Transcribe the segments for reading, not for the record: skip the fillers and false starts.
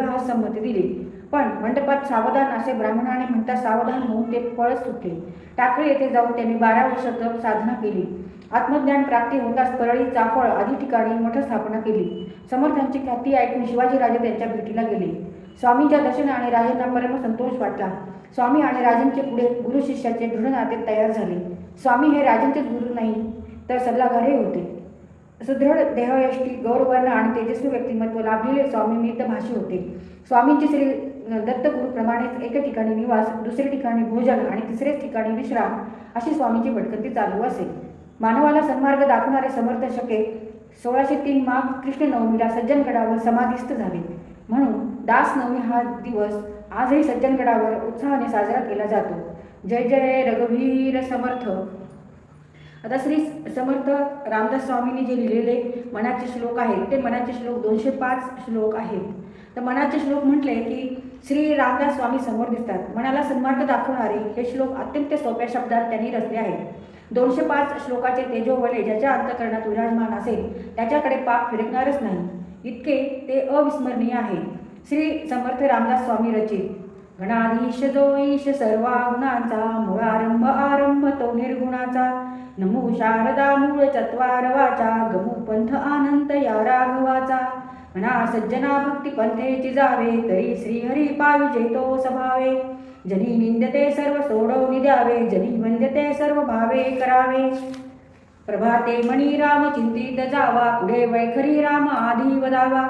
विवाहास संमती दिली. पण मंडपात सावधान असे ब्राह्मणाने म्हणता सावधान होऊन ते पळत सुटले. टाकळी येथे जाऊन त्यांनी 12 वर्ष तप साधना केली. आत्मज्ञान प्राप्ती होताच परळी, चाफळ आदी ठिकाणी मठ स्थापना केली. समर्थांची ख्याती ऐकून शिवाजीराजे त्यांच्या भेटीला गेले. स्वामींच्या दर्शनाने राजांना परम संतोष वाटला. स्वामी आणि राजांचे पुढे गुरु शिष्याचे दृढ नाते तयार झाले. स्वामी हे राजांचेच गुरु नाही तर सल्लागारही होते. सुदृढ देहयष्टी, गौरवर्ण आणि तेजस्वी व्यक्तिमत्व लाभलेले स्वामी मितभाषी होते. स्वामींची श्री दत्तगुरूप्रमाणेच एके ठिकाणी निवास, दुसरे ठिकाणी भोजन आणि तिसरे ठिकाणी विश्राम अशी स्वामींची भटकंती चालू असे. मानवाला सन्मार्ग दाखवणारे समर्थ शके 1603 माघ कृष्ण नवमीला सज्जनगडावर समाधिस्थ झाले. म्हणून दास नवमी हा दिवस आजही सज्जनगडावर उत्साहाने साजरा केला जातो. जय जय रघुवीर समर्थ. आता श्री समर्थ रामदास स्वामींनी जे लिहिलेले मनाचे श्लोक आहेत ते मनाचे श्लोक 205 श्लोक आहेत. तर मनाचे श्लोक म्हटले की श्री रामदास स्वामी समोर दिसतात. मनाला सन्मार्ग दाखवणारे हे श्लोक अत्यंत सोप्या शब्दात त्यांनी रचले आहेत. 205 श्लोकाचे तेजोवले ज्याच्या अंतःकरणात विराजमान असेल त्याच्याकडे पाप फिरकणारच नाही, इतके ते अविस्मरणीय आहे. श्री समर्थ रामदास स्वामी रचित. गणाधीश जो ईश सर्वा गुणांचा, मूळारंभ आरंभ तो निर्गुणाचा, नमो शारदा मूळ चत्वार वाचा, गमू पंथ आनंद या राघवाचा, म्हणा सज्जना भक्ती पंथेची जावे, तरी श्रीहरी पाविजे तो स्वभावे, जनी निंदते सर्व सोडवून द्यावे, जनी वंद्यते सर्व भावे करावे, प्रभाते मणी राम चिंतित जावा, पुढे वैखरी राम आधी वदावा,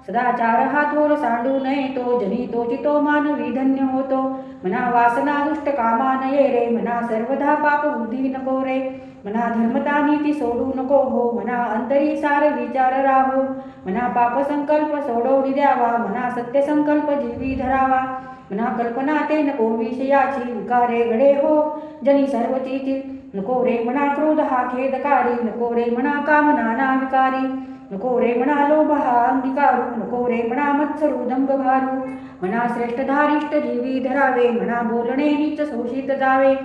सदाचार हा थोर सांडू नये तो, जनी तोची तो मानवी धन्य होतो, मना वासना दुष्ट कामा नये रे, मना सर्वधा पाप बुद्धी नको रे, मना धर्मता नीती सोडू नको हो, मना अंतरी सार विचार राहो, मना पाप संकल्प सोडवून द्यावा, मना सत्य संकल्प जीवी धरावा, मना कल्पना ते नको विषयाची, विकारे घडे हो जनी सर्वचीची, नको रे मना क्रोध हा खेदकारी, नको रे मना कामना ना विकारी, नको रे मना लोभ हा अंगिकारू, नको रे मना मत्सरू दंभ भारू, मना श्रेष्ठ धारिष्ट जीवी धरावे, मना बोलणे नीच शोषित जावे,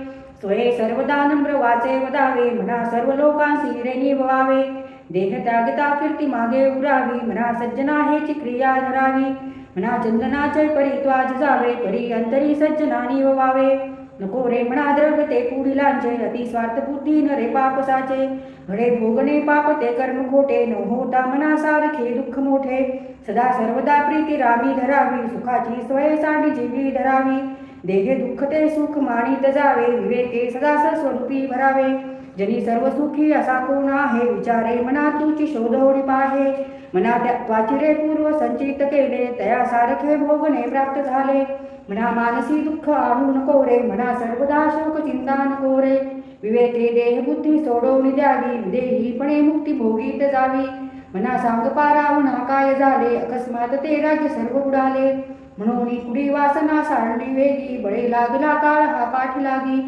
स्वये सर्वदा नम्र वाचे वदावे, मना सर्व लोकांसी रे निभवावे, देह त्यागता कीर्ती मागे उरावी, मना सज्जना हेची क्रिया धरावी, मना चंदनाचे परी त्वाज जावे, परी अंतरी सज्जना निभवावे, नको रे म्हणा द्रव्य ते पुढिलांचे, अति स्वार्थ बुद्धी न रे पापसाचे, घडे भोगणे पाप ते कर्म खोटे, न होता मना सारखे दुःख मोठे, सदा सर्वदा प्रीती रामी धरावी, सुखाची स्वय सांडी जीवी धरावी, देहे दुःख ते सुख मानित जावे, विवेके सदा स्वरूपी भरावे, जनी सर्व सुखी असा कोण आहे, विचारे मना तुची शोधोडी पाहे, मना त्वाची रे पूर्व संचित केले, तया सारखे भोगणे प्राप्त झाले, मना मानसी दुःख आणू नको रे, मना सर्वदा शोक चिंता नको रे, विवेके देह बुद्धी सोडवून द्यावी, विदेहीपणे मुक्ती भोगीत जावी, मना सांग पारावणा काय झाले, अकस्मात ते राज्य सर्व उडाले, म्हणून कुडी वासना सांडली वेगी, बळे लागला काळ हा पाठी लागी,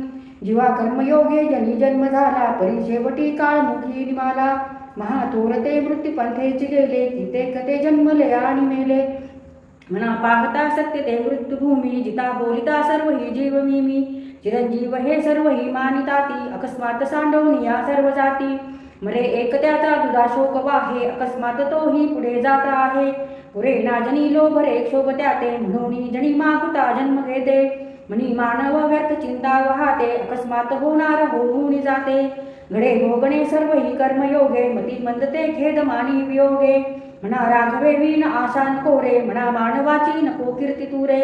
जीवा कर्मयोगे जनी जन्म झाला, परी शेवटी काळ मुखी निमाला, महाथोर ते मृत्यू पंथेची गेले, कितेक ते जन्मले आणि मेले, म्हणा पाहता सत्य ते मृत्यूभूमी, जिता बोलिता सर्व ही जीव मी, चिरंजीव हे सर्व ही मानिताती, अकस्मात सांडवून या सर्व जाती, मरे एक त्याचा तुझा शोक वाहे, अकस्मात तोही पुढे जात आहे, पुरे ना जनी लोभ रे क्षोभ त्याते, म्हणून जनी मागुता जन्म घेते, मनी मानव व्यर्थ चिंता वाहते, अकस्मात होणार होऊन जाते, घडे भोगणे सर्व ही कर्मयोगे, मती मंदते खेद मानी वियोगे, म्हणा राघवे विन आशा नको रे, म्हणा मानवाची नको कीर्ती तुरे,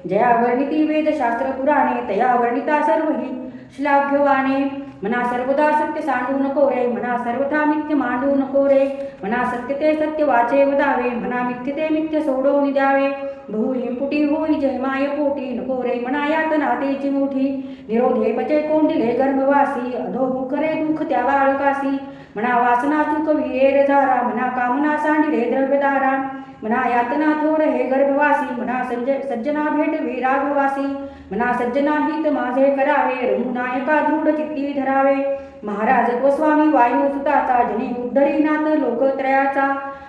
जया वर्णिती वेदशास्त्र पुराणे, तया वर्णिता सर्व ही श्लाघ्यवाणे, म्हणा सर्वदा सत्य सांडू नको रे, म्हणा सर्वथा मिथ्य मांडू नको रे, म्हणा सत्य ते सत्य वाचे वदावे, म्हणा मिथ्य ते मिथ्य सोडवून द्यावे, बहु हिंपुटी होई जय माय पोटी, नको रे म्हणा यातना तेची मोठी, निरोधे पचे कोंडिले गर्भवासी, अधोमुख रे दुःख त्या बाळकासी, म्हणा वासना चुक विएर झारा, म्हणा कामना सांडिले द्रव्यदारा, म्हणा यातना थोर हे गर्भवासी, म्हणा सज्जना भेट विरागवासी, म्हणा सज्जना हित माझे करावे, रघुनायका दृढ चित्ती धरावे, महाराजत्व स्वामी वायू सुताचा, जनी उद्धरीनाथ लोकत्रयाचा,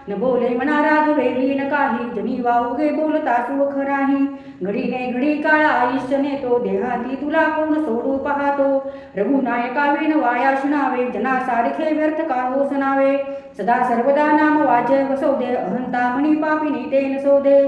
न बोले म्हणा राघवे न काही, जनी वाऊगे बोलता सुख नाही, घडीने घडी काळ आयुष्य नेतो, देहाती तुला कोण सोडू पाहतो, रघुनायका विण वाया शुनावे, जना सारखे व्यर्थ का होसनावे, सदा सर्वदा नाम वाचे वसोदे, अहंता मणी पापिनी ते नसोदे,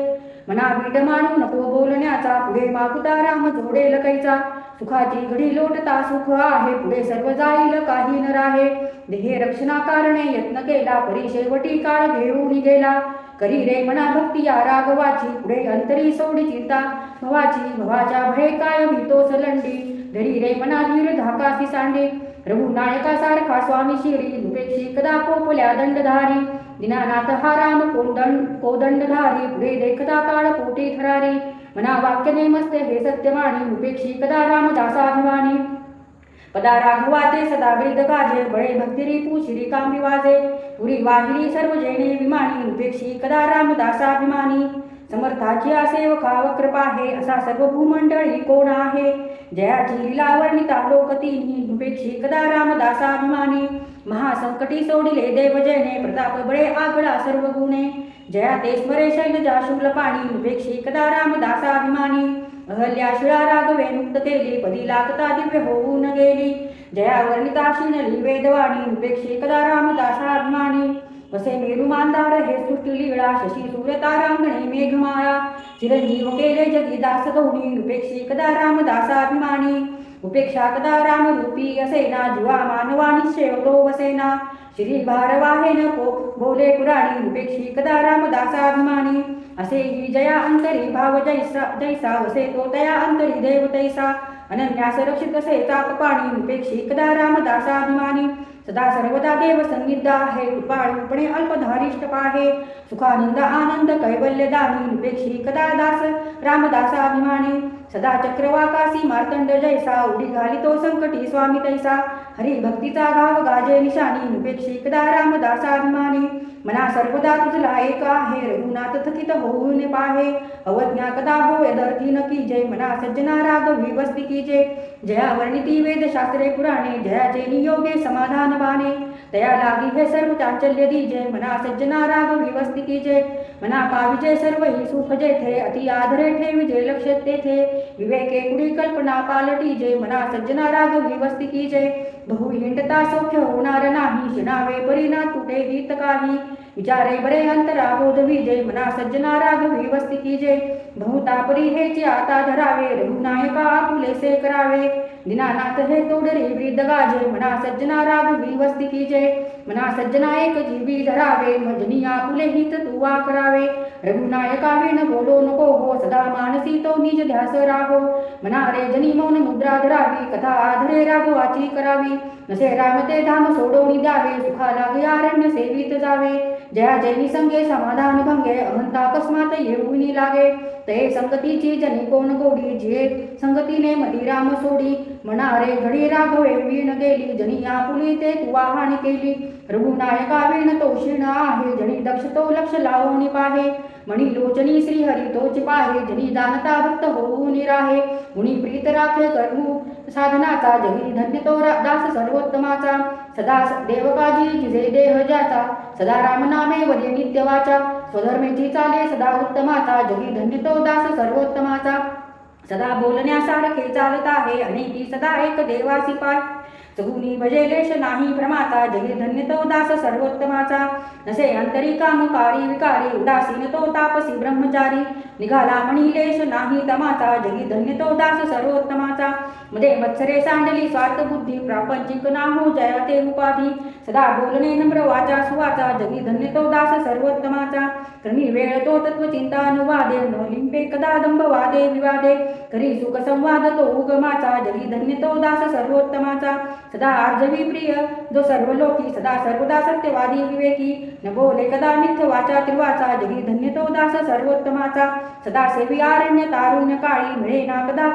मना बीट मानू नको बोलण्याचा, पुढे मागुता राम जोडेल कैचा. सुखाची घडी लोटता सुख आहे, पुढे सर्व जाईल काही न राहे. देहे रक्षणा कारणे यत्न केला, परी शेवटी काळ घेऊन गेला. करी रे मना भक्ती या राघवाची, पुढे अंतरी सोडी चिंता भवाची. भवाच्या भये काय भीतोस लंडी, धरी रे मना धीर धाकासी सांडे. रघुनायका सारखा स्वामी शिरी, दुपेक्षी कदा पोपल्या दंडधारी. दीनानाथ हा राम कोदंडधारी, पुढे देखता काळ पोटी थरारी. मना वाक्य नेमस्ते हे सत्यवाणी, उपेक्षी कदा रामदासाभिमानी. पदा राघवाचे सदा वेद गाजे, बळे भक्तिरी शिरी कांबी वाजे. पुरी वाहिली सर्व जैने विमानी, उपेक्षी कदा रामदासाभिमानी. समर्थाची सेवका वक्र आहे, असा सर्व भूमंडळी कोण आहे. जयाची लीला वर्णिता लोकतीनी, उपेक्षी कदा रामदासाभिमानी. महासंकटी सोडिले देवजने, प्रताप बळे आगळा सर्व गुणे. जया ते स्मरे शैलजा शुक्ल पाणी, उपेक्षी कदा रामदासाभिमानी. अहल्या शिळा राघवे मुक्त केली, पदी लागता दिव्य होऊन गेली. जया वर्णिता शिनली वेदवाणी, उपेक्षी कदा रामदासाभिमानी. वसे मेरू मांदार हे सृष्टी लीळा, शशी सूर्य तारांगणे मेघमाळा. चिरंजीव केले जगी दास गौणी, उपेक्षी कदा रामदासाभिमानी. उपेक्षा कदा रामरूपी असेना, जीवा मानवा निश्चय तो वसेना. श्री भारवाहेन बोले पुराणी, उपेक्षी कदा रामदासाभिमानी. असे ही जया अंतरी भाव जैसा, वसे तो तया अंतरी देव तैसा. अनन्यास रक्षित असे ताप पाणी, उपेक्षी कदा रामदासाभिमानी. सदा सर्वदा देव संनिधा आहे, कृपाळूपणे अल्पधारिष्ट पाहे. सुखानंद आनंद कैवल्य दानी, उपेक्षी कदा दास रामदासाभिमानी. सदा चक्रवाकासी मार्तंड जैसा, उडी घालितो संकटी स्वामी तैसा. हरी भक्तीचा घाव गाजे निशानी, उपेक्षी कदा रामदासाभिमानी. मना सर्वदा तुझला एक आहे, रघुनाथ थकित होऊन पाहे. अवज्ञा कदा हो यदर्थी न कीजे, मना सज्जना राघवी वस्ती कीजे. जया वर्णिती वेद शास्त्रे पुराणे, जयाचे नियोगे समाधान बाणे. तया लागी हे सर्व चांचल्य दीजे, मना सज्जना राघवी वस्ती कीजे. मना पाविजे सर्व ही सुख जेथे, अति आधरे ठेविजे लक्ष तेथे. विवेके कुडी कल्पना पालटीजे, मना सज्जना राघवी वस्ती कीजे. बहु हिंडता सौख्य होणार नाही, शिणावे परिणा तुटे हित काही. विचारे बरे अंतरा बोध विजे, मना सज्जना राघवी वस्ती कीजे. बहुतापरी हेचे आता धरावे, रघुनायका आपुलेसे करावे. दीनानाथ हे तोडरे वृद्ध गाजे, मना सज्जना राघवी वस्ती कीजे. मना सज्जना एक जीवी धरावे, मजनी आपुले हित तुवा करावे. रघुनायका विण बोलो नको हो, सदा मानसी तो निज ध्यास राहो. मना रे जनी मौन मुद्रा धरावी, कथा आधरे राघवाची करावी. नसे राम ते धाम सोडोनी द्यावे, सुखा लागे आरण्य सेवित जावे. जया जैनी संगे समाधान भंगे, अहंता अकस्मात येऊनी लागे. ते संगतीची जनी कोण गोडी, जे संगतीने मधी राम सोडी. मना रे घडी राघवे वीण गेली, जनी आपुली ते तुवा हानी केली. रघुनायका वीण तो क्षीण आहे, जनी दक्ष तो लक्ष लावून पाहे. मणी लोचनी श्री हरी तोच पाहे, जनी जाणता भक्त होऊन राहे. मुनी प्रीत राखे कर्मू साधनाचा, जगी धन्य तो दास सर्वोत्तमाचा. सदा देवकाजी जिजे देह ज्याचा, सदा राम नामे वरे नित्य वाचा. स्वधर्मेची चाले सदा उत्तमाचा, जगी धन्य तो दास सर्वोत्तमाचा. सदा बोलण्यासारखे चालत आहे, अनेकी सदा एक देवासी पाय. सगुनी भजेलेश नाही भ्रमाचा, जगी धन्य तो दास सर्वोत्तमाचा. नसे अंतरी कामकारी विकारी, उदासीन तो तापसी ब्रह्मचारी. निघाला मणिलेश नाही तमाचा, जगी धन्य तो दास सर्वोत्तमाचा. मध्ये मत्सरे सांडली स्वार्थ बुद्धी, प्रापंचिक नाहो जया ते उपाधी. सदा बोलणे नम्र वाचा सुवाचा, जगी धन्य तो दास सर्वोत्तमाचा. क्रमी वेळ तो तत्वचिंता अनुवादे, न लिंबे कदा दंभ वादे विवादे. करी सुख संवाद तो उगमाचा, जगी धन्य तो दास सर्वोत्तमाचा. सदा आर्जवी प्रिय जो सर्व लोकी, सदा सर्वदा सत्यवादी विवेकी. न बोले कदा मिथ्य वाचा त्रिवाचा, जगी धन्य तो दास सर्वोत्तमाचा. सदा सेवी आरण्य तारुण्य काळी, मिळेना कदा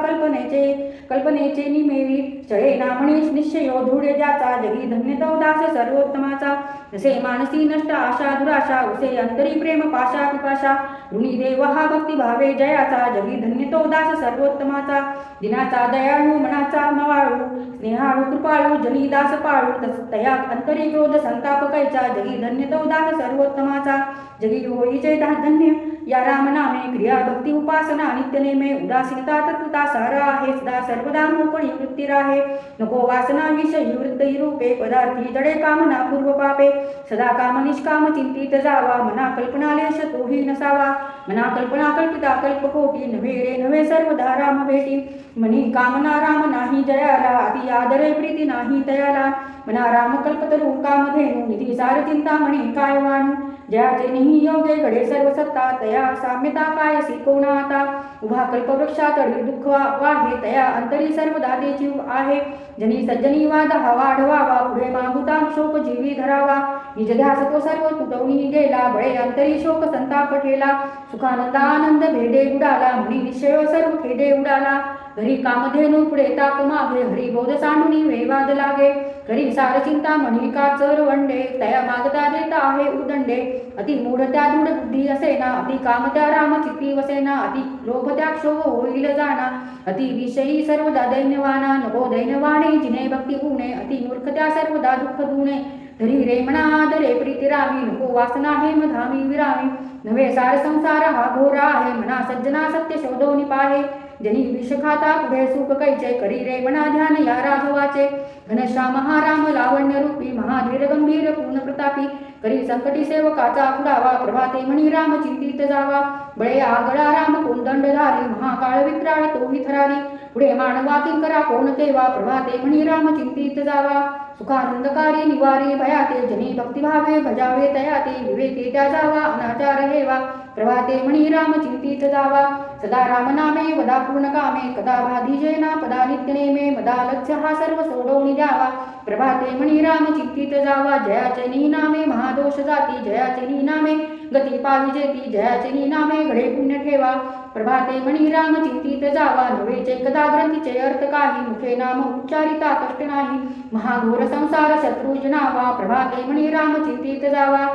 कल्पनेचे निमेवी. चळेना मनीष निश्चयो धुळे ज्याचा, जगी धन्य तो दास सर्वोत्तमाचा. जसे मानसी नष्ट आशा दुराशा, उसे अंतरी प्रेम पाशा पिपाशा. ऋणी देव हा भक्ती भावे जयाचा, जगी धन्य तो दास सर्वोत्तमाचा. दिनाचा दयाळू मनाचा मवाळू, स्नेहाळू कृपाळू जनी दास पाळू. तया अंतरी क्रोध संताप कैचा, जगी धन्य तो दास सर्वोत्तमाचा. जगी होईचे धन्य या राम नामे, क्रिया भक्ती उपासना नित्य नेमे. उदासीनता तत्वता सारा आहे, सदा सर्वदा मोकळी वृत्ती राहे. नको वासना विषयी वृत्ती रूपे, पदार्थी जडे कामना पूर्व पापे. सदा काम निष्काम चिंतित जावा, मना कल्पनालेश तोही नसावा. मना कल्पना कल्पिता कल्पकोटी नव्हे रे नव्हे सर्वदा राम भेटी मनी कामना राम नाही जयाला अति आदरे प्रीती नाही तयाला मना राम कल्पतरू कामधेनु निधी सार चिंता म्हणे काय वाणू जयाचे निही योगे घडे सर्व सत्ता तया साम्यता कायसी कोणाता उभा कल्पवृक्षा तळी दुःख वाहे तया अंतरी सर्वदा तेची आहे जनी सज्जनी वाद हा वाढवावा पुढे मागुता शोक जीवी धरावा निज ध्यास तो सर्व तुटवणी गेला बळे अंतरी शोक संताप ठेला सुखानंदा आनंद भेदे उडाला म्हणी निश्चय सर्व खेदे उडाला घरी कामधेनु पुढे ताप मागे हरी बोध सांडुनी वेवाद लागे घरी सार चिंता म्हणी काचर वंडे तया मागता देता आहे उदंडे अति मूढ त्या दृढ बुद्धी असेना अति काम त्या राम चित्ती वसेना अति लोभ त्या क्षोभ होईल जाणा अति विषयी सर्वदा दैन्यवाना नको दैन्यवाणे जिने भक्ती गुणे अति मूर्ख त्या सर्वदा दुःख दुणे धरी रे म्हणा आदरे प्रीती रामी नको वासना हे मधामी विरामी नव्हे सार संसार हा घोरा आहे म्हणा सज्जना सत्य शोधोनी पाहे जनी विष खाता पुढे सुख कैचे करी रे म्हणा ध्यान या राघवाचे घनश्याम महाराम लावण्य रूपी महाधीर गंभीर पूर्ण प्रतापी करी संकटी सेवकाचा पुरावा प्रभाते म्हणी राम चिंतित जावा बळे आगळा राम कोंदंडधारी महाकाळ विक्राळ तोही थरारी पुढे मानवा किंकरा कोण तेवा प्रभाते म्हणी राम चिंतित जावा सुखानंदकारी निवारी भयाते जनी भक्तिभावे भजावे तयाते विवेके त्या जावा अनाचार हेवा प्रभाते म्हणी राम चिंतित जावा सदा राम नामे वदा पूर्ण कामे कदा भाधीजेना पदा नित्य नेमे मदा लक्ष्य हा सर्व सोडवणी द्यावा प्रभाते म्हणी राम चिंतित जावा जयाचे नी नामे महादोष जाती जयाचे नी नामे गती पाविजेती जयाचे नी नामे घडे पुण्य ठेवा प्रभाते म्हणी राम चिंतित जावा नवेचे कदा ग्रंथीचे अर्थ काही मुखे नाम उच्चारिता कष्ट नाही महाघोर संसार शत्रुजनावा प्रभाते म्हणी राम चिंतित जावा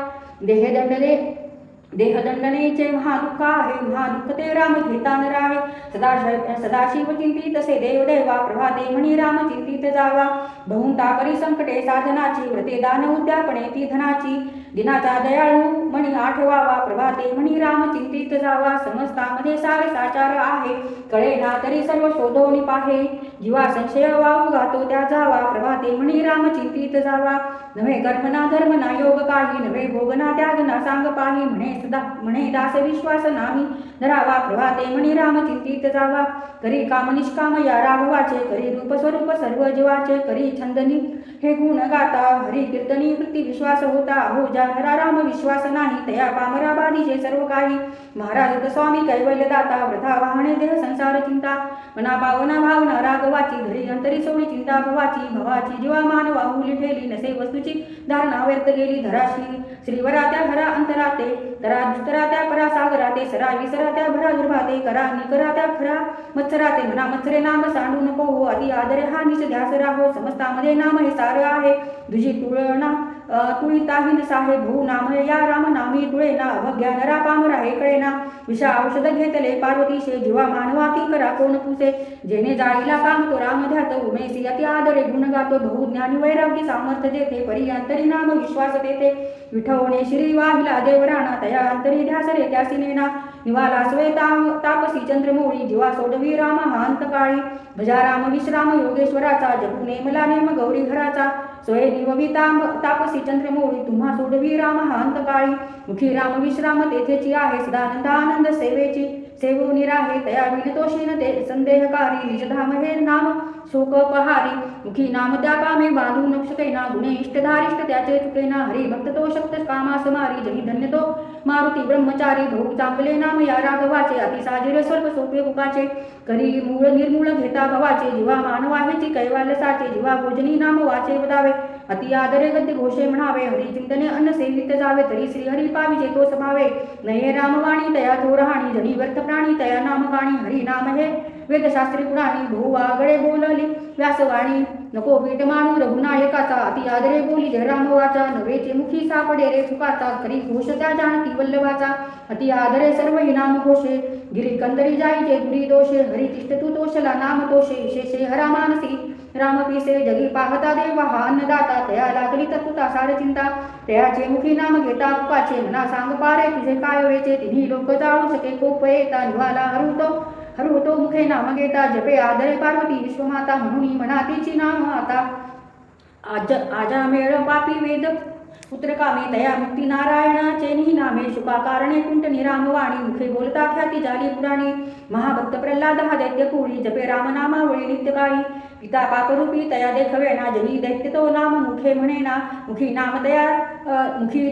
देहदंडनेचे महादुःख आहे महादुःख ते राम घेता न राहे सदाशिव चिंतित से देवदेवा प्रभाते म्हणी राम चिंतित जावा बहुंता परी संकटे साधनाची व्रते दान उद्यापणे ती धनाची दिनाचा दयाळू म्हणी आठवावा प्रभाते म्हणी राम चिंतित जावा समस्तामध्ये सारे साचार आहे कळे ना तरी सर्व शोधोनी पाहे जीवा संशय वाहू घातो त्या जावा प्रभाते म्हणी राम चिंतित जावा नव्हे कर्म ना धर्म ना योग काही नव्हे भोग ना त्याग ना सांग पाही म्हणे दास विश्वास नाही धरावा प्रभाते म्हणी राम चिंतित जावा करी काम निष्काम या राघवाचे करी रूप स्वरूप सर्व जीवाचे करी छंदनी हे गुण गाता हरी कीर्तनी वृत्ती विश्वास होता हो ज्या राम विश्वास नाही तया पामरा बाधीचे सर्व काही महाराज स्वामी कैवल्य दाता व्रता वाहणे देह संसार चिंता मना पावना भावना राघवाची धरी अंतरी सोडी चिंता भवाची जीवा मानवा हुली ठेली नसे वस्तूची धारणा व्यर्थ गेली धराशी श्रीवरा त्या हरा अंतराते तरा दुस्तरा त्या परा सागराते सरा विसरा त्या भरा दुर्भाते करा निकरा त्या खरा मत्सराते म्हणा मत्सरे नाम सांडू नको हो अति आदरे हा निश ध्यास राहो समस्तामध्ये नाम हे सार आहे दुजी तुळना तुळीताहीन साहे भू नाम या राम नामी तुळेना अभग्या नरा पामरा हे कळेना विषा औषध घेतले पार्वतीशे जीवा मानवा किंकरा कोण पुसे जेने जाळीला काम तो राम ध्यात उमेसी अति आदरे गुण गातो बहु ज्ञानी वैराग्य सामर्थ्य देते परी अंतरी नाम विश्वास देते विठवणे श्री वाहिला देवराणा तया अंतरी ध्यास रे त्यासी नेना निवाला स्वेता तापसी चंद्रमौळी जीवा सोडवी राम हा अंतकाळी भजा राम विश्राम योगेश्वराचा जपू नेमला नेम गौरी घराचा सोय निववी तापसी चंद्रमौळी तुम्हा सोडवी राम हा अंतकाळी मुखी राम विश्राम तेथेची आहे सदानंद आनंद सेवेची सेवो निराहे तया विनतोषीन ते संदेहकारी निजधाम हे नाम शोक पहारी मुखी नाम त्या कामे बांधू नक्षतेना गुणे इष्टधारिष्ट त्याचे चुकेना हरी भक्त तो शक्त कामास मारी जनी धन्य तो मारुती ब्रह्मचारी भाऊ चांगले नाम या राघवाचे अति साजिर सर्व सोपे मुखाचे करी मूळ निर्मूळ घेता भवाचे जीवा मानवाहेची कैवाल्य साचे जीवा भोजनी नाम वाचे वदावे अति आदरे गद्य घोषे म्हणावे हरी चिंतने अन्न सेवित जावे तरी श्री हरी पाविजे तो समावे नये रामवाणी तया तो रहाणी जनी व्यर्थ प्राणी तया नाम गाणी हरी नाम हे वेदशास्त्री पुराणी बहु आगळे बोलली व्यासवाणी नको पीठ मानू रघुनायकाचा अति आदरे बोली जय राम वाचा नवेचे मुखी सापडे रे सुखाचा करी घोष त्या जानकी वल्लभाचा अति आदरे सर्व हि नाम घोषे गिरी कंदरी जाईचे दुरी दोषे हरी तिष्ठ तू तोषला नाम तोषे विशेषे हरा मानसी राम पिसे जगी पाहता देव हा अन्नदाता तया लागली तत्वता सार चिंता तयाचे मुखी नाम घेता तुकाचे मना सांग पारे तुझे काय वेचे तिन्ही लोक जाळू शके कोप येता निवाला हरुतो मुखे नाम घेता जपे आदरे पार्वती विश्वमाता म्हणून म्हणा तिची नाम आता आजा मेळ पापी वेद पुत्रकामी तया मुक्ती नारायणाचे निही नामे शुका कारणे कुंट निरामवाणी मुखे बोलता ख्याती झाली पुराणी महाभक्त प्रल्हाद हा दैत्य कुळी जपे रामनामावळी नित्यकाळी पिता पापरूपी तया देखवेना जनी दैत्य तो नाम मुखे म्हणेना मुखी नाम तया मुखी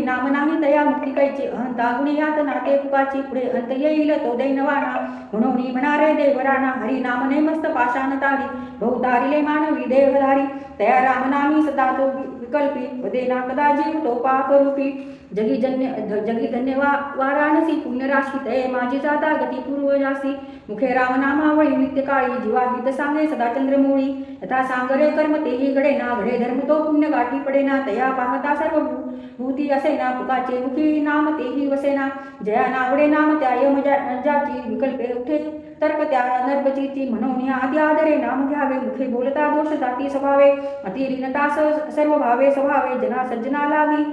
नाम नाही तया मुक्ती कैची अहंता गुणी यातना ते पुकाची पुढे अंत येईल तो दैनवाना म्हणून म्हणारे देवराणा हरी नाम नेमस्त पाषाण तारी बहुतारिले मानवी देवधारी तया रामनामी सदा तो विकल्पी वदेना कदा जीव तो पापरूपी जगी धन्य वाराणसी पुण्यराशी तये माझी जाता गती पूर्वजासी मुखे रामनामावळी नित्यकाळी जीवा हित सांगे सदा चंद्रमूळी यथा सांगरे कर्म तेही घडेना घडे धर्म तो पुण्य गाठी पडेना तया पाहता सर्व भूती असेना पुकाचे मुखी नाम तेही वसेना जया नावडे नाम त्या यमजाची विकल्पे उठे तर्क त्या नरपचीची म्हणून आदी आदरे नाम घ्यावे मुखे बोलता दोष जाती स्वभावे अतिलीनता सर्व भावे स्वभावे जना सज्जना लावी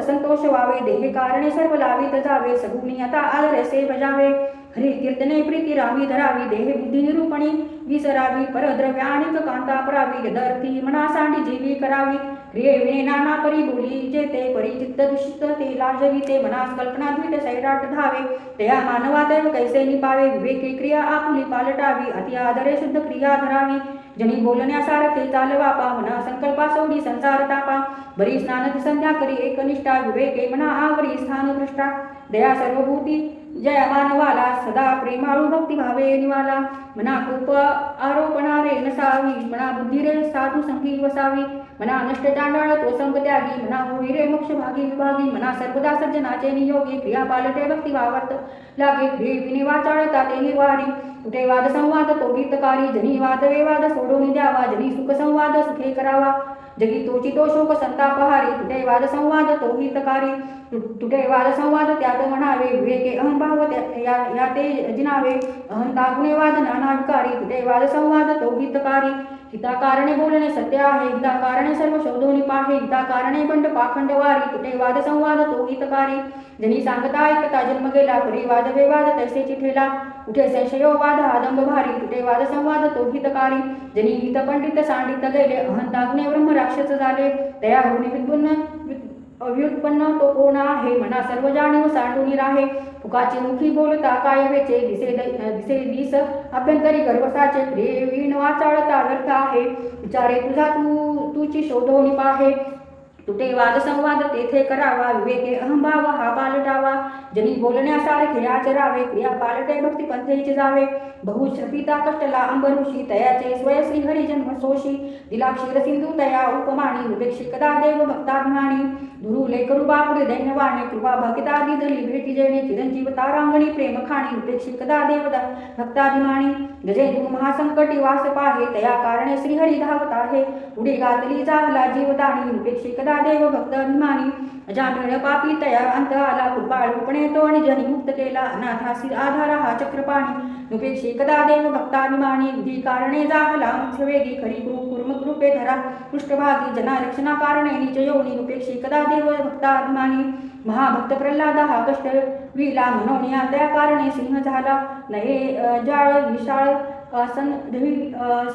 संतोष व्हावे देहे कारणे सर्व लावीत जावे सगुणी आता आदरसे बजावे हरी कीर्तने प्रीती रामी धरावी देहे बुद्धी निरूपणी विसरावी परद्रव्याणिक कांता परावी यदर्थी मना सांडी जीवी करावी क्रिये विने नाना परी बोली जेते परिचित्त दुषित ते लाजवी ते मनास कल्पना द्वित सैराट धावे तया मानवा दैव कैसे निपावे विवेकी क्रिया आपुली पालटावी अति आदरे शुद्ध क्रिया धरावी जनी बोलण्यासारखे चालवा पा मना संकल्पा सोडी संसार तापा बरी स्नान संध्या करी एकनिष्ठा विवेके मना आवरी स्थान दृष्टा दया सर्वभूती जया मानवाला सदा प्रेमाळू भक्ती भावे निवाला मना खूप आरोपणारे नसावी मना बुद्धिरे साधू संगी वसावी मना नष्ट चांडाळ तो संग त्यागी मना होई रे मोक्ष भागी विभागी मना सर्वदा सज्जनाचे नियोगी क्रिया पालटे भक्ती भावात लागे क्रिये विने वाचाळता ते निर्वारी कुठे वाद संवाद तो गीतकारी जनी वाद विवाद सोडून द्यावा जनी सुख संवाद सुखे करावा जगी तोची तो शोक संतापहारी तुटे वाद संवाद तो हितकारी तुटे वाद संवाद त्यात म्हणावे विवेके अहंभाव या ते जिनावे अहंता गुणे वाद नाना विकारी तुटे वाद संवाद तो हितकारी हिताकारणे बोलणे सत्य आहे हिताकारणे सर्व शोधोनी पाहे हिताकारणे बंड पाखंड वारी तुटे वाद संवाद तो हितकारी जनी सांगता ऐकता जन्म गेला परी वाद विवाद तैसे चिठेला उठे संशयो वाद आदंब भारी तुटे वाद संवाद तो हितकारी जनी हित पंडित सांडित गेले अहंता गुणे ब्रह्म राक्षस झाले तया होणे व्युत्पन्न तो कोण आहे मना सर्व जाणीव सांडून राहे फुकाची मुखी बोलता काय वेचे दिसे दिस अभ्यंतरी गर्भसाचे प्रिय वीण वाचाळता व्यर्थ आहे विचारे तुझा तुची शोधोनी पाहे तुटे वाद संवाद तेथे करावा विवेके अहंभाव हा पालटावा जनी बोलण्यासारखे आचरावे क्रिया पालटे भक्ती पंथेचे जावे बहुश्रपिता कष्टला अंबऋषी तयाचे स्वयश्री हरी जन्म सोशी दिला क्षीर सिंधू तया उपमानी निपेक्षी कदा देव भक्ताभिमानी दुरुले करू बापुडे दैन्यवाणे कृपा भक्तादी दली भेटी जेणे चिरंजीव तारांगणी प्रेम खाणी निपेक्षी कदा देव भक्ताभिमानी गजेंद्र महासंकटी वास पाहे तया कारणे श्रीहरी धावत आहे पुढे गातली जाहला जीवदाणी निपेक्षी कदा देव भक्त अभिमानी अजामिळ पापी तया अंत आला कृपाळूपणे तो आणि जनी मुक्त केला अनाथासी आधारा हा चक्रपाणी नुपेक्षी कदा देव भक्ताभिमानी विधी कारणे जाहला वेगी खरी कुर्म कृपे धरा पृष्ठभागी जना रक्षणा कारणे निच योनी नुपेक्षी कदा देव भक्ताभिमानी महाभक्त प्रल्हाद हा कष्ट विला म्हणून या त्या कारणे सिंह झाला नये जाळ विशाळ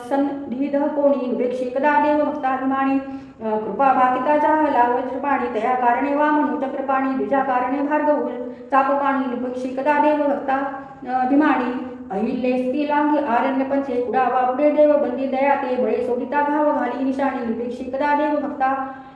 संधिध कोणी नुपेक्षी कदा देव भक्ताभिमानी कृपा भाकिता झाला वज्रपाणी तया कारणे वामन चक्रपाणी द्विजा कारणे भार्गव चापपाणी निपक्षी कदा देव भक्ता अभिमानी अहिल्ये स्त्रीलांगी आरण्य पंचे कुडावा पुढे देव बंदी दया ते बळे सोडिता घाव घाली निशाणी निपेक्षी कदा देव भक्ता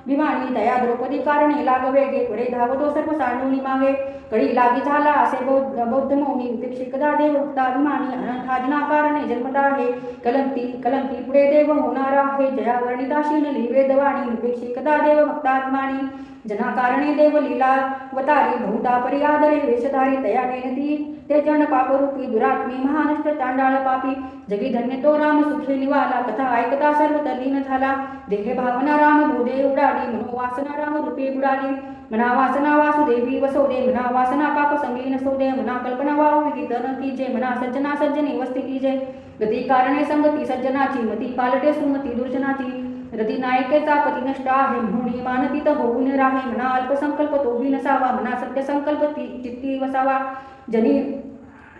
विमानी दया द्रौपदी कारणे लागवेगे पुढे धावतो सर्व सांडूनी मागे कडी लागी झाला असे बौद्ध मौनी निपेक्षी कदा देव भक्ताभिमानी अनंताजना कारणे जन्मता आहे कलंकी पुढे देव होणार आहे जया वर्णिताशीन लिवेदवाणी निपेक्षी कदा देव भक्ताभिमानी जना कारणे देव लीला वतारी बहुता परियादरे वेशधारी तया नेनती ते जन पापरूपी दुरात्मी महानष्ट चांडाळ पापी जगी धन्य तो राम सुखे निवाला कथा ऐकता सर्व तल्लीन झाला देहे भावना राम बोधे उडाली मनोवासना राम रूपी बुडाली मना वासना वासुदेवी वसोदे मना वासना पाप संगी नसोदे मना कल्पना वाहू विगीत न जे मना सज्जना सज्जनी वस्ती जे गती कारणे संगती सज्जनाची मती पालटे सुमती दुर्जनाची रती नायकेचा पती नष्ट आहे म्हणून मानतीत होऊन राहे मना अल्पसंकल्प तोही नसावा मना सत्य संकल्प चित्ती वसावा जनी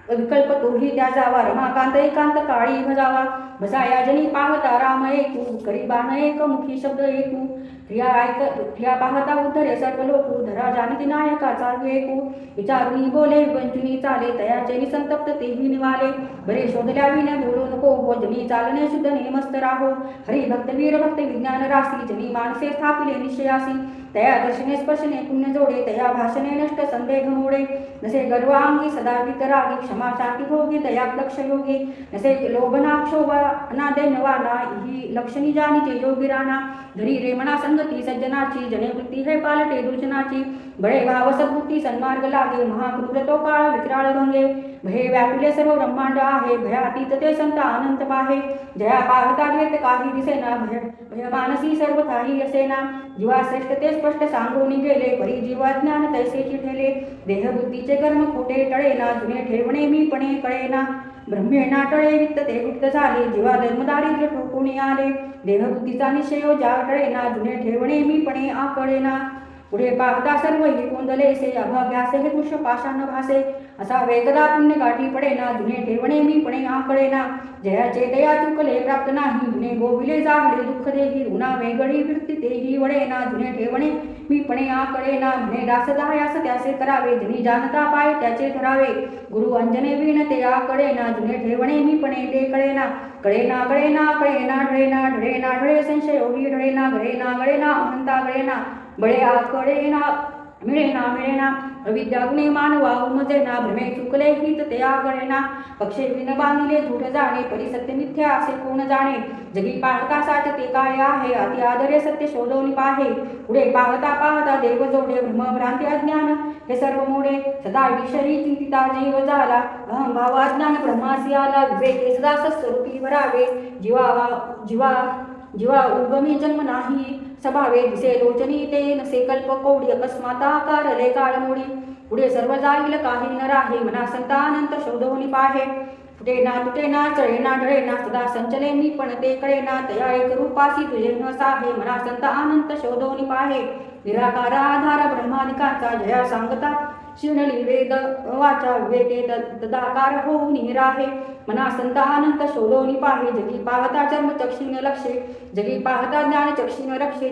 विकल्प तोही त्या जावा, रमाकांत एकांत काळी भजावा. बसाया जनी पाहता राम ऐकू, करी बाण एक मुखी शब्द ऐकू. क्रिया पाहता उद्धरे सर्व लोकू, धरा जाणती नायकाचा विवेकू. विचारुनी बोले विवंचुनी चाले, तयाचे निसंतप्त तेही निवाले. बरे शोधल्या विन बोलू नको हो, जनी चालणे शुद्ध नेमस्त राहो. हरी भक्त वीर भक्त विज्ञान रासी, जनी मानसे स्थापिले निश्चयासी. तया दर्शने स्पर्शने पुण्य जोडे, तया भाषणे नष्ट संदेह मोडे. नसे गर्वांगी सदा वितरागी, क्षमा शांती भोगी दया लक्ष योगी. नसे लोभना क्षोभा ना दैन्यवाना, ही लक्षणी जाणीचे योगी राणा. धरी रे मना संगती सज्जनाची, जने वृत्ती हे पालटे दुर्जनाची. बळे भाव सद्बुद्धी सन्मार्ग लागे, महाक्रूर तो काळ विक्राळ भंगे. भय व्यापिले सर्व ब्रह्मांड आहे, भयातीत ते संत अनंत पाहे. जया पाहता द्वैत काही दिसेना, भय मानसी सर्व काही असेना. जीवा श्रेष्ठ ते स्पष्ट सांगून गेले, परी जीवा ज्ञान तैसेची ठेले. देहबुद्धीचे कर्म खोटे टळेना, जुने ठेवणे मीपणे कळेना. ब्रह्मेणा टळे वित्त ते गुप्त झाले, जीवा धर्म दारिद्र्य ठोकून आले. देहबुद्धीचा निश्चय ज्या टळेना, जुने ठेवणे मीपणे आकळेना. पुढे पाहता सर्व ही कोंदलेसे, अभाग्यासे हे दृश्य पाषाण भासे. असा वेगदा पुण्य गाठी पडेना, जुने ठेवणे मीपणे आकळेना. जयाचे दया चुकले प्राप्त नाही, जुने गोविले जाहले दुःख देही. ऋणा वेगळी वृत्ती तेही वळेना, जुने ठेवणे मीपणे आकळेना. म्हणे दास जायास त्याचे करावे, जनी जानता पाय त्याचे धरावे. गुरु अंजने विण ते आकळेना, जुने ठेवणे मीपणे ते कळेना. कळेना कळेना कळेना ढळेना, ढळेना ढळे संशयोगी ढळेना. गळेना गळेना अहंता गळेना, बळे आकळेना मिळेना मिळेना. अविद्या गुणे मानवा उमजेना, भ्रमे चुकले हित ते आगळेना. पक्षे विन बांधिले धूढ जाणे, परी सत्य मिथ्या असे कोण जाणे. जगी पाहता साच ते काय आहे, अति आदरे सत्य शोधून पाहे. पुढे पाहता पाहता देव जोडे, भ्रम भ्रांती अज्ञान हे सर्व मोडे. सदा विषयी चिंतिता जीव झाला, अहं भाव अज्ञान ब्रह्मासी आला. विवेके सदा सत्स्वरूपी भरावे, जीवा उगमी जन्म नाही स्वभावे. दिसे लोचनी ते नसे कल्प कोडी, अकस्मात आकारले काळ मोडी. पुढे सर्व जाईल काही न राहे, मना संतानंत शोधोनी पाहे. फुटेना तुटेना चळेना ढळेना, सदा संचले मी पण ते कळेना. तया एक रूपासी तुझे न साहे, मना संत अनंत शोधोनी पाहे. निराकार आधार ब्रह्मादिकांचा, जया सांगता शिवनली वेद वाचा. विवेके तदाकार होऊन निराहे, मना संत अनंत शोधोनी पाहे. जगी पाहता चर्म चक्षिण लक्षे, जगी पाहता ज्ञान चक्षिण रक्षे.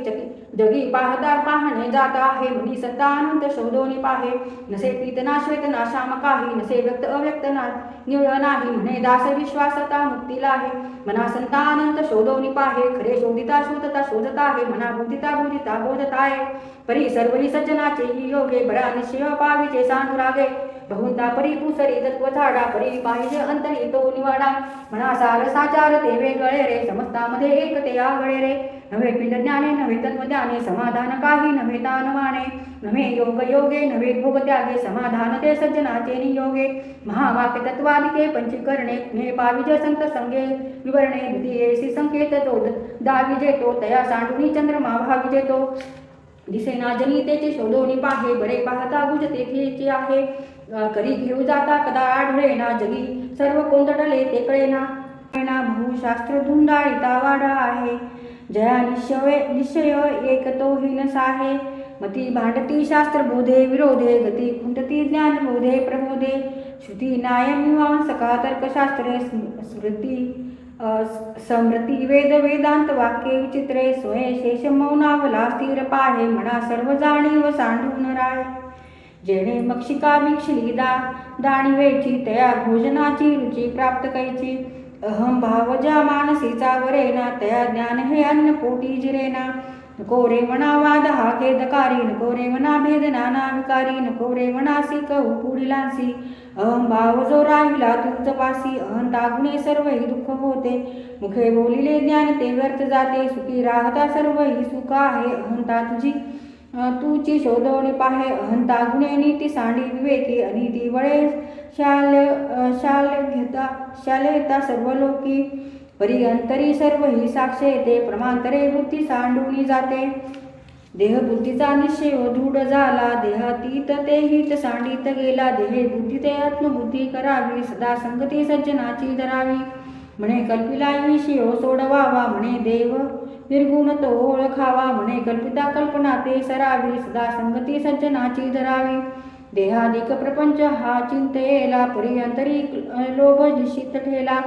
जगी पाहता पाहणे जात आहे, मनी संत अनंत शोधोनी पाहे. नसे पीत ना श्वेत ना श्याम काही, नसे व्यक्त अव्यक्त ना निळ नाही. म्हणे दास विश्वासता मुक्तीला आहे, मना संत अनंत शोधोनी पाहे. खरे शोधिता शोधता शोधता आहे, मना बोधिता बोधिता बोधत आहे. परी सर्वही सज्जनाचे ही योगे, बरा निश्चय पाविचे सानुरागे. बहुंता परी कुसरी तत्व झाडा, परी पाहिजे अंतरी तो निवाडा. मना सार साचार ते वेगळे रे, समस्तामध्ये एक ते आगळे रे. नव्हे पिंड ज्ञाने नव्हे तत्वज्ञाने, समाधान काही नव्हे तानवाने. नव्हे योग योगे नव्हे भोग त्यागे, समाधान ते सज्जनाचे नियोगे. महावाक्य तत्वादिके पंचीकरणे, कुणे पाविजे संत संगे विवरणे. द्वितीयेसी संकेत तो दाविजे तो, तया सांडुनी चंद्रमा भाविजे तो. दिसेना जनी तेचे शोधोनी पाहे, बरे पाहता गुज तेथेचे आहे. करी घेऊ जाता कदा आढळेना, जगी सर्व कोंदटले ते कळेना. भूशास्त्र धुंडाळीता वाडा आहे, जया निश्चय एक तो हीन साहे. मती भांडती शास्त्र बोधे विरोधे, गती खुंटती ज्ञान बोधे प्रबोधे. श्रुती न्याय मीमांसका तर्कशास्त्रे, स्मृती वेद वेदांत वाक्ये विचित्रे. स्वये शेष मौनावला स्थिर पाहे, मना सर्व जाणीव सांडून राय. जेणे मक्षिका मिक्षली दाणी वेची, तया भोजनाची रुची प्राप्त कैची. अहम भाव ज्या मानसीचा वरेना, तया ज्ञान हे अन्न पोटी जिरेना. नको रे म्हणा वाद हा खेदकारी, नको रे म्हणा भेद नाना विकारी. नको रे म्हणासी कहू पुढिलांसी, अहम भाव जो राहिला तुझ पासी. अहंता गुणे सर्व ही दुःख होते, मुखे बोलिले ज्ञान ते व्यर्थ जाते. सुखी राहता सर्व ही सुख आहे, अहंता तुझी शोधवणे पाहे. अहंता गुणे नीती सांडी विवेकी, अनिती वळे शालेता सर्व लोकी. परी अंतरी सर्व ही साक्षे ते, प्रमांतरे बुद्धी सांडूनी जाते. देहबुद्धीचा निश्चय दृढ झाला, देहातीत ते हित सांडित गेला. देहे बुद्धी ते आत्मबुद्धी करावी, सदा संगती सज्जनाची धरावी. म्हणे कल्पिला विषयो सोडवावा, म्हणे देव निर्गुण तो ओळखावा. म्हणे कल्पिता कल्पना ते सरावी, सदा संगती सज्जनाची धरावी. देहादिक प्रपंच हा चिंतेला, परी अंतरी लोभ निश्चित ठेला.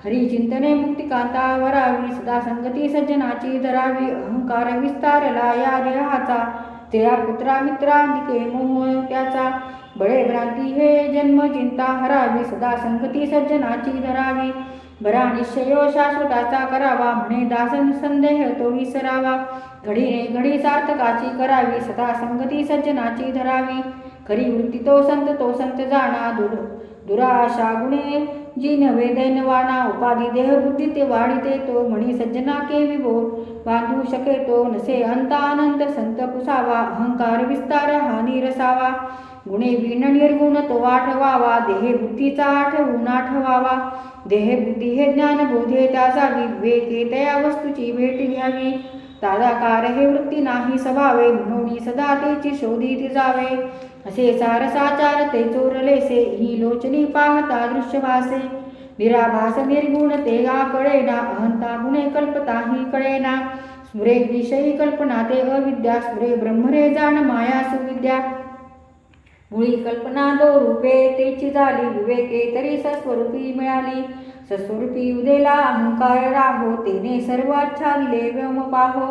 हरी चिंतने मुक्तिकांता वरावी, सदा संगती सज्जनाची धरावी. अहंकार विस्तारला या देहाचा, स्त्रिया पुत्रा मित्रांदिके मोह त्याचा. बळे भ्रांती हे जन्म चिंता हरावी, सदा संगती सज्जनाची धरावी. बरा निश्चयो शाश्वताचा करावा, म्हणे दासन संदेह तो विसरावा. घडीने घडी सार्थकाची करावी, सदा संगती सज्जनाची धरावी. खरी वृत्ती तो संत जाणा, दुराशा गुणे जी नव्हे दैनवाना. उपाधी देह बुद्धी ते वाढिते तो, म्हणी सज्जना के विभो बांधू शके तो. नसे अंतानंत संत पुसावा, अहंकार विस्तार हा निरसावा. गुणे विण निर्गुण तो आठवावा, देहे बुद्धीचा आठवून आठवावा. देहे बुद्धी हे ज्ञान बोधे त्या जावी, विवेके त्या वस्तूची भेट घ्यावी. तादाकार हे वृत्ती नाही स्वभावे, म्हणून सदा तेची शोधित जावे. असे सारसाचार ते चोरलेसे, ही लोचनी पाहता दृश्य भासे. निराभास निर्गुण ते कळेना, अहंता गुणे कल्पताही कळेना. स्मरे विषयी कल्पना ते अविद्या, स्मरे ब्रह्मरे जाण माया सुविद्या. मुळी कल्पना दो रूपे तेची झाली, विवेके तरी सस्वरूपी मिळाली. सस्वरूपी उदेला अहंकार राहो, तेने सर्व आच्छादिले व्योम पाहो.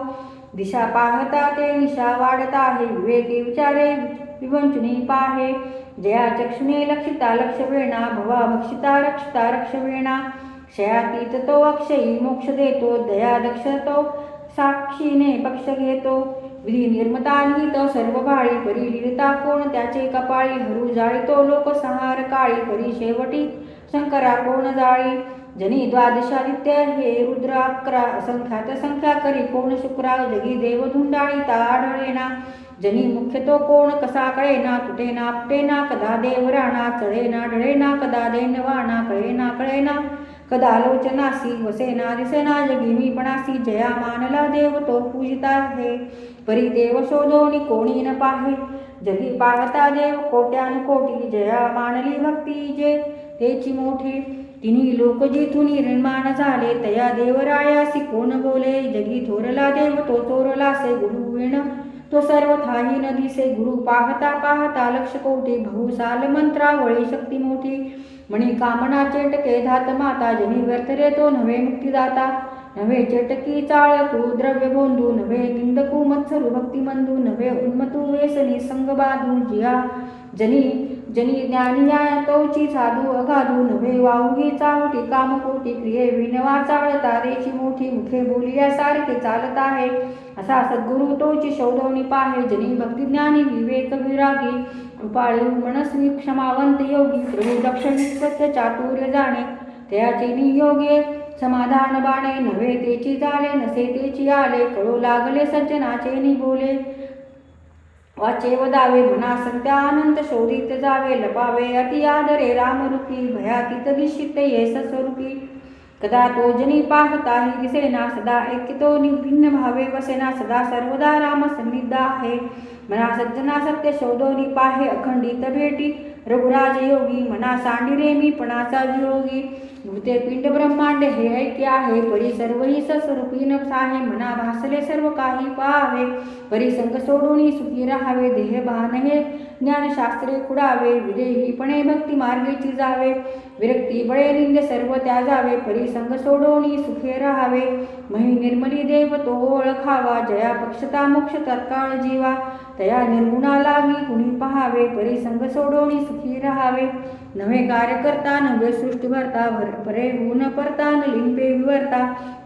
दिशा पाहता ते निशा वाढत आहे, विवेके विचारे विवंचनी पाहे. जया चक्षुने लक्षिता लक्ष वेणा, भवा भक्षिता रक्षिता रक्ष वेणा. क्षयातीत तो अक्षयी मोक्ष देतो, दया दक्ष तो साक्षीने पक्ष घेतो. विधी निर्मता निहित सर्व भाळी, परी लिहिता कोण त्याचे कपाळी. हरू जाळीतो लोक संहार काळी, परी शेवटी शंकरा कोण जाळी. जनी द्वादशादित्य हे रुद्र 11, असंख्यात संख्या करी कोण शुक्रा. जगी देव धुंडाळीता आढळेना, जनी मुख्य तो कोण कसा कळेना. तुटेना फुटेना कदा देव राणा, चढेना ढळेना कदा दैनवाना. कळेना कळेना कदा लोचनासी, वसेना दिसेना जगी मी पणासी. जया मानला देव तो पूजिता हे, परी देव शोधोनी कोणी न पाहे. जगी पाहता देव कोट्यानुकोटी, जया मानली भक्ती जे तेची मोठी. तिन्ही लोक जिथून निर्माण झाले, तया देवरायासी कोण बोले. जगी थोरला देव तो चोरलासे, गुरु विण तो सर्वथाही न दिसे. गुरु पाहता पाहता लक्ष कोटी, बहुसाल मंत्रावळी शक्ती मोठी. म्हणी कामना चेटके धात माता, जनी व्यर्थरे तो नव्हे मुक्तिदाता. नव्हे चेटकी चाळकू द्रव्य बोंधू, नव्हे निंदकू मत्सरू भक्तिमंदू. नव्हे उन्मतू वेसनी संग बाधू, जिया जनी ज्ञानिया तोची साधू अगाधू. नव्हे वाहुगी चावटी कामकोटी, क्रिये विनवा चाळता रेची मोठी. मुखे बोलिया सारखे चालत आहे, असा सद्गुरु तोची शोधोनी पाहे. जनी भक्तिज्ञानी विवेक विरागी, कृपाळू मनस्वी क्षमावंत योगी. प्रभू दक्ष नित्य चातुर्य जाणे, त्याचे नियोगे समाधान बाणे. नव्हे तेची झाले नसे तेची आले, कळू लागले सज्जनाचे निबोले. वाचे वदावे मना संत्या अनंत शोधित जावे. लपावे अति आदरे रामरूपी, भयातीत दिशित ये सस्वरूपी. कदा तो जनी पाहताही दिसेना, सदा ऐक्यतो भिन्न भावे वसेना. सदा सर्वदा राम सन्निधा आहे, मना सज्जना सत्य शोधोनी पाहे. अखंडित भेटी रघुराज योगी, मना सांडिरे मी पणाचा वियोगी. भूते पिंड ब्रह्मांड हे ऐक्य आहे, परी सर्वही सस्वरूपी न साहे. मना भासले सर्व काही पाहावे, परी संग सोडून सुखी राहावे. देह भान हे ज्ञानशास्त्रे खुडावे, विदेहीपणे भक्ती मार्गेची जावे. विरक्ती बळे निंद सर्व त्याजावे, परी संग सोडून सुखी राहावे. मही निर्मली देव तो ओळखावा, जया पक्षता मोक्ष तत्काळ जीवा. तया निर्गुणा लागी कुणी पहावे, परी संग सोडून सुखी राहावे. नव्हे कार्य करता नव्हे सृष्टी भरता, परे गुण परता न लिंबे विवर्ता.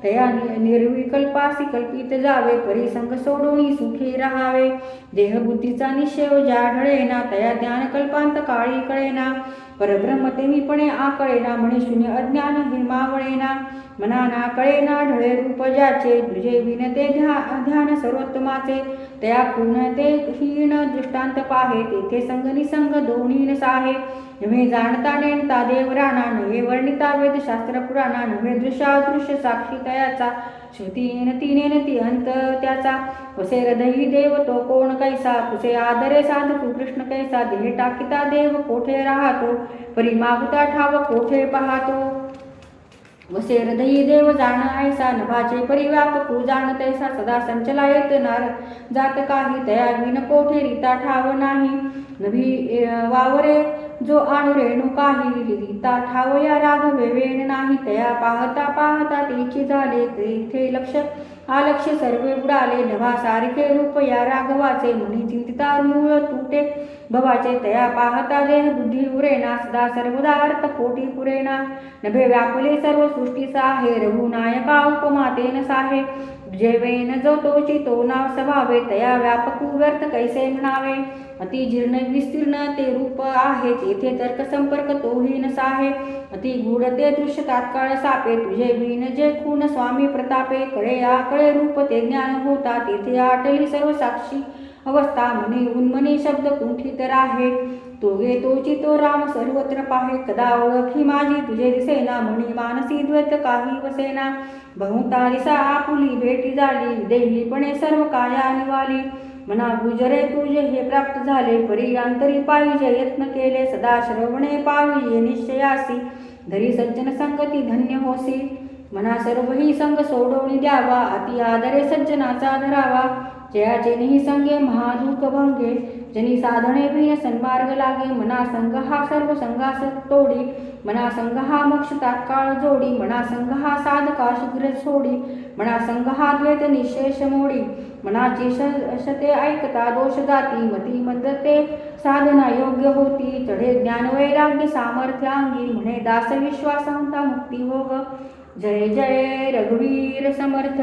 तया निर्विकल्पासी कल्पित जावे, परी संग सोडून सुखी राहावे. देहबुद्धीचा निश्चय ज्या ढळेना, तया ज्ञान कल्पांत काळी कळेना. परब्रह्म ते मीपणे आकळेना, म्हणे शून्य अज्ञान हे मावळेना. मना ना कळेना ढळे रूप ज्याचे, तुझे विनते ध्यान सर्वोत्तमाचे. तया खून ते हीन दृष्टांत पाहे, तेथे संग निसंग दोन्ही न साहे. नव्हे जाणता नेणता देव राणा, नव्हे वर्णिता वेदशास्त्र पुराणा. नव्हे दृश्यादृश्य साक्षी तयाचा, श्रुती नेनती अंत त्याचा. वसे हृदयी देव तो कोण कैसा, कुसे आदरे साधकू कृष्ण कैसा. देह टाकिता देव कोठे राहतो, परी मागुता ठाव कोठे पाहतो. वसे हृदयी देव जाण ऐसा नभाचे परिव्यापकू जाण तैसा सदा संचला येतनार जात काही तया विन कोठे रीता ठाव नाही नभी वावरे जो आणू रेणू काही रीता ठाव या राघवे वेण नाही तया पाहता पाहता तेची झाले तेथे लक्ष आलक्ष सर्वे बुडाले नभा सारखे रूप या राघवाचे मनी चिंतिता मूळ तुटे भवाचे तया पाहता देह बुद्धी उरेना सदा सर्वदा अर्थ पोटी पुरेना नभे व्यापले सर्व सृष्टीचा आहे रघुनायका उपमातेन साहे जेवेन जो तोची तो नाव सभावे तया व्यापकू व्यर्थ कैसे म्हणावे अति जीर्ण विस्तीर्ण ते रूप आहे तेथे तर्क संपर्क तोही नसाहे अति गूढ ते दृश्य तात्काळ सापे तुझे विण जे खून स्वामी प्रतापे कळे आकळे रूप ते ज्ञान होता तेथे आटली सर्व साक्षी अवस्था मनी उन्मनी शब्द कुंठित राहे तोगे तोची तो राम सर्वत्र पाहे कदा ओळखी माझी तुझे दिसेना मनी मानसी द्वैत काही वसेना बहुता दिसा आपुली भेटी झाली देहीपणे सर्व काया निवाली मना गुजरे तुझे हे प्राप्त झाले परी अंतरी पाहिजे यत्न केले सदा श्रवणे पाहिजे निश्चयासी धरी सज्जन संगती धन्य होसी मना सर्वही संग सोडवणी द्यावा अति आदरे सज्जनाचा धरावा जयाचे नेही संगे महादुःख भंगे जनी साधने भिन सन्मार्ग लागे मना संग हा सर्व संघास तोडी मना संग हा मोक्ष तात्काळ जोडी मना संग हा साधका शीघ्र सोडी मना संग हा द्वैत निशेष मोडी मनाची शते ऐकता दोष जाती मती मंदते साधना योग्य होती चढे ज्ञान वैराग्य सामर्थ्यांगी म्हणे दास विश्वासांता मुक्ती होग जय जय रघुवीर समर्थ।